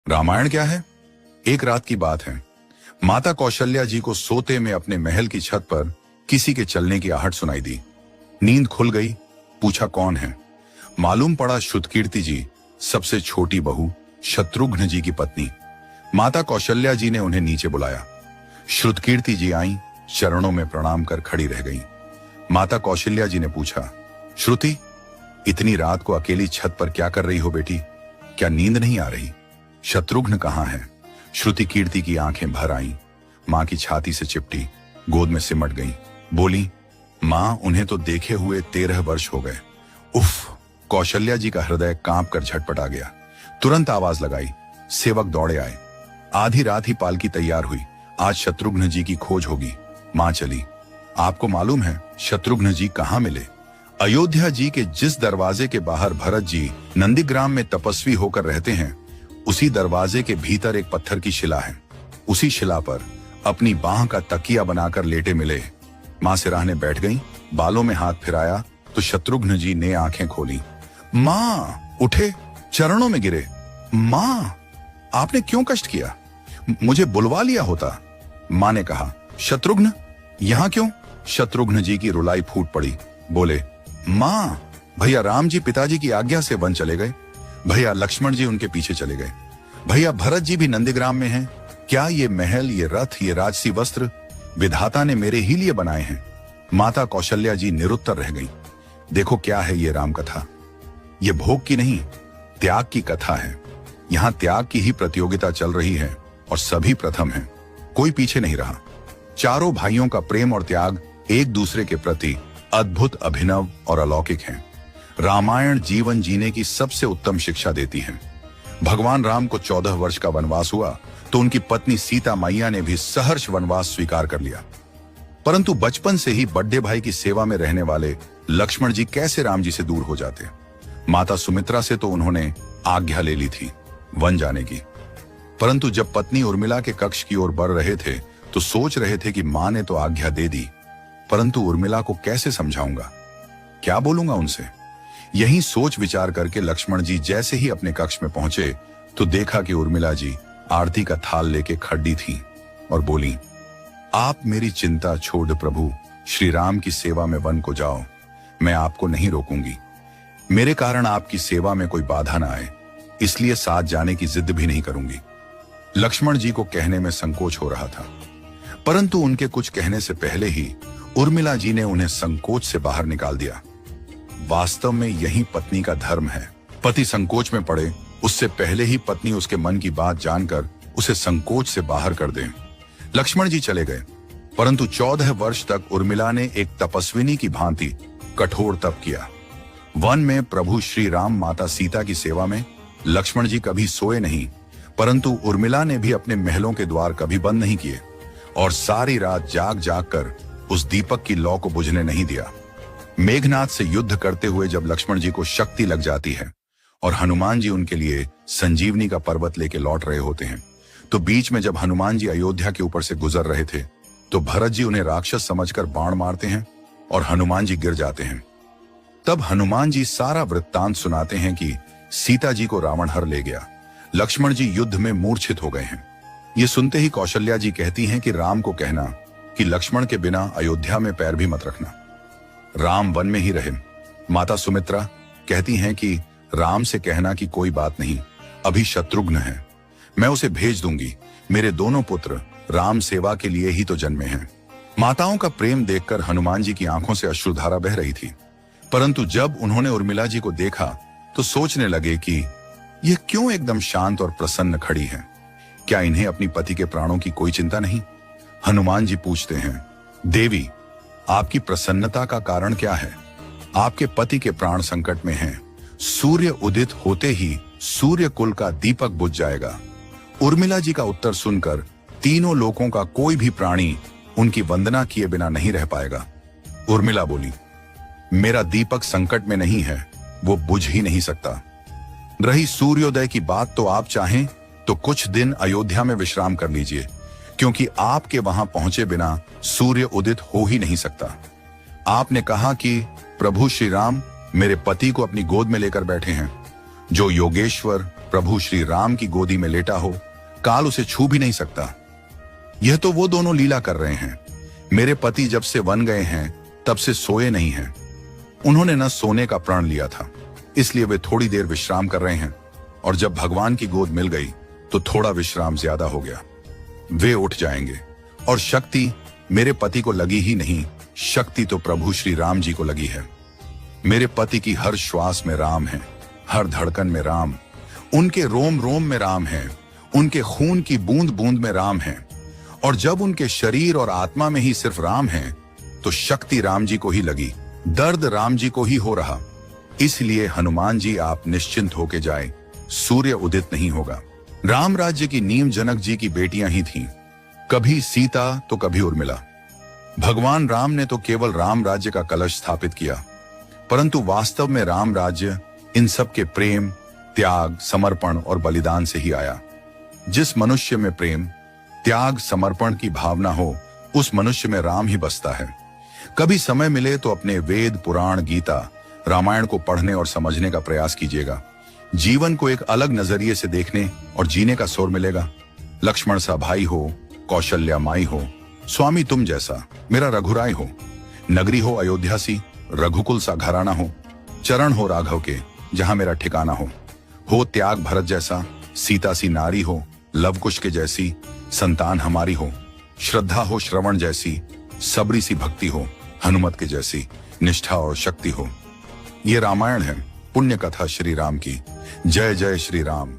रामायण क्या है? एक रात की बात है। माता कौशल्या जी को सोते में अपने महल की छत पर किसी के चलने की आहट सुनाई दी। नींद खुल गई। पूछा कौन है? मालूम पड़ा श्रुतकीर्ति जी, सबसे छोटी बहू, शत्रुघ्न जी की पत्नी। माता कौशल्या जी ने उन्हें नीचे बुलाया। श्रुतकीर्ति जी आई, चरणों में प्रणाम कर खड़ी रह गईं। माता कौशल्या जी ने पूछा, श्रुति, इतनी रात को अकेली छत पर क्या कर रही हो बेटी? क्या नींद नहीं आ रही? शत्रुघ्न कहाँ है? श्रुति कीर्ति की आंखें भर आईं, मां की छाती से चिपटी, गोद में सिमट गईं। बोली, मां, उन्हें तो देखे हुए 13 वर्ष हो गए। उफ! कौशल्या जी का हृदय कांप कर झटपटा गया। तुरंत आवाज लगाई। सेवक दौड़े आए। आधी रात ही पालकी तैयार हुई। आज शत्रुघ्न जी की खोज होगी। मां चली। आपको मालूम है शत्रुघ्न जी कहाँ मिले? अयोध्या जी के जिस दरवाजे के बाहर भरत जी नंदीग्राम में तपस्वी होकर रहते हैं, उसी दरवाजे के भीतर एक पत्थर की शिला है। उसी शिला पर अपनी बाह का तकिया बनाकर लेटे मिले। मां सिराहने बैठ गई। बालों में हाथ फिराया तो शत्रुघ्न जी ने आंखें खोली। मां! उठे, चरणों में गिरे। मां, आपने क्यों कष्ट किया? मुझे बुलवा लिया होता। मां ने कहा, शत्रुघ्न यहां क्यों? शत्रुघ्न जी की रुलाई फूट पड़ी। बोले, मां, भैया राम जी पिताजी की आज्ञा से वन चले गए। भैया लक्ष्मण जी उनके पीछे चले गए। भैया भरत जी भी नंदीग्राम में हैं। क्या ये महल, ये रथ, ये राजसी वस्त्र विधाता ने मेरे ही लिए बनाए हैं? माता कौशल्या जी निरुत्तर रह गईं। देखो क्या है ये राम कथा। ये भोग की नहीं, त्याग की कथा है। यहाँ त्याग की ही प्रतियोगिता चल रही है और सभी प्रथम हैं। कोई पीछे नहीं रहा। चारों भाइयों का प्रेम और त्याग एक दूसरे के प्रति अद्भुत, अभिनव और अलौकिक हैं। रामायण जीवन जीने की सबसे उत्तम शिक्षा देती है। भगवान राम को 14 वर्ष का वनवास हुआ तो उनकी पत्नी सीता मैया ने भी सहर्ष वनवास स्वीकार कर लिया। परंतु बचपन से ही बड़े भाई की सेवा में रहने वाले लक्ष्मण जी कैसे राम जी से दूर हो जाते? माता सुमित्रा से तो उन्होंने आज्ञा ले ली थी वन जाने की, परंतु जब पत्नी उर्मिला के कक्ष की ओर बढ़ रहे थे तो सोच रहे थे कि मां ने तो आज्ञा दे दी, परंतु उर्मिला को कैसे समझाऊंगा, क्या बोलूंगा उनसे? यही सोच विचार करके लक्ष्मण जी जैसे ही अपने कक्ष में पहुंचे तो देखा कि उर्मिला जी आरती का थाल लेके खड़ी थी और बोली, आप मेरी चिंता छोड़ प्रभु श्री राम की सेवा में वन को जाओ। मैं आपको नहीं रोकूंगी। मेरे कारण आपकी सेवा में कोई बाधा ना आए, इसलिए साथ जाने की जिद भी नहीं करूंगी। लक्ष्मण जी को कहने में संकोच हो रहा था, परंतु उनके कुछ कहने से पहले ही उर्मिला जी ने उन्हें संकोच से बाहर निकाल दिया। वास्तव में यही पत्नी का धर्म है। पति संकोच में पड़े उससे पहले ही पत्नी उसके मन की बात जानकर उसे संकोच से बाहर कर दे। लक्ष्मण जी चले गए, परंतु 14 वर्ष तक उर्मिला ने एक तपस्विनी की भांति कठोर तप किया। वन में प्रभु श्री राम माता सीता की सेवा में लक्ष्मण जी कभी सोए नहीं, परंतु उर्मिला ने भी अपने महलों के द्वार कभी बंद नहीं किए और सारी रात जाग जाग कर उस दीपक की लौ को बुझने नहीं दिया। मेघनाथ से युद्ध करते हुए जब लक्ष्मण जी को शक्ति लग जाती है और हनुमान जी उनके लिए संजीवनी का पर्वत लेके लौट रहे होते हैं, तो बीच में जब हनुमान जी अयोध्या के ऊपर से गुजर रहे थे तो भरत जी उन्हें राक्षस समझकर बाण मारते हैं और हनुमान जी गिर जाते हैं। तब हनुमान जी सारा वृत्तांत सुनाते हैं कि सीता जी को रावण हर ले गया, लक्ष्मण जी युद्ध में मूर्छित हो गए हैं। ये सुनते ही कौशल्या जी कहती हैं कि राम को कहना कि लक्ष्मण के बिना अयोध्या में पैर भी मत रखना, राम वन में ही रहे। माता सुमित्रा कहती हैं कि राम से कहना कि कोई बात नहीं, अभी शत्रुघ्न है, मैं उसे भेज दूंगी। मेरे दोनों पुत्र राम सेवा के लिए ही तो जन्मे हैं। माताओं का प्रेम देखकर हनुमान जी की आंखों से अश्रुधारा बह रही थी, परंतु जब उन्होंने उर्मिला जी को देखा तो सोचने लगे कि यह क्यों एकदम शांत और प्रसन्न खड़ी है। क्या इन्हें अपनी पति के प्राणों की कोई चिंता नहीं? हनुमान जी पूछते हैं, देवी, आपकी प्रसन्नता का कारण क्या है? आपके पति के प्राण संकट में हैं। सूर्य उदित होते ही सूर्य कुल का दीपक बुझ जाएगा। उर्मिला जी का उत्तर सुनकर तीनों लोकों का कोई भी प्राणी उनकी वंदना किए बिना नहीं रह पाएगा। उर्मिला बोली, मेरा दीपक संकट में नहीं है, वो बुझ ही नहीं सकता। रही सूर्योदय की बात, तो आप चाहें तो कुछ दिन अयोध्या में विश्राम कर लीजिए, क्योंकि आपके वहां पहुंचे बिना सूर्य उदित हो ही नहीं सकता। आपने कहा कि प्रभु श्री राम मेरे पति को अपनी गोद में लेकर बैठे हैं। जो योगेश्वर प्रभु श्री राम की गोदी में लेटा हो, काल उसे छू भी नहीं सकता। यह तो वो दोनों लीला कर रहे हैं। मेरे पति जब से वन गए हैं तब से सोए नहीं हैं। उन्होंने न सोने का प्रण लिया था, इसलिए वे थोड़ी देर विश्राम कर रहे हैं, और जब भगवान की गोद मिल गई तो थोड़ा विश्राम ज्यादा हो गया। वे उठ जाएंगे, और शक्ति मेरे पति को लगी ही नहीं, शक्ति तो प्रभु श्री राम जी को लगी है। मेरे पति की हर श्वास में राम है, हर धड़कन में राम, उनके रोम रोम में राम है, उनके खून की बूंद बूंद में राम है। और जब उनके शरीर और आत्मा में ही सिर्फ राम है तो शक्ति राम जी को ही लगी, दर्द राम जी को ही हो रहा। इसलिए हनुमान जी आप निश्चिंत होके जाए, सूर्य उदित नहीं होगा। राम राज्य की नींव जनक जी की बेटियां ही थीं, कभी सीता तो कभी उर्मिला। भगवान राम ने तो केवल राम राज्य का कलश स्थापित किया, परंतु वास्तव में राम राज्य इन सब के प्रेम, त्याग, समर्पण और बलिदान से ही आया। जिस मनुष्य में प्रेम, त्याग, समर्पण की भावना हो, उस मनुष्य में राम ही बसता है। कभी समय मिले तो अपने वेद, पुराण, गीता, रामायण को पढ़ने और समझने का प्रयास कीजिएगा। जीवन को एक अलग नजरिए से देखने और जीने का सोर मिलेगा। लक्ष्मण सा भाई हो, कौशल्या माई हो, स्वामी तुम जैसा मेरा रघुराय हो, नगरी हो अयोध्या सी, रघुकुल सा घराना हो, चरण हो राघव के जहां मेरा ठिकाना हो त्याग भरत जैसा, सीता सी नारी हो, लवकुश के जैसी संतान हमारी हो, श्रद्धा हो श्रवण जैसी, सबरी सी भक्ति हो, हनुमत के जैसी निष्ठा और शक्ति हो। ये रामायण है, पुण्य कथा श्री राम की। जय जय श्री राम।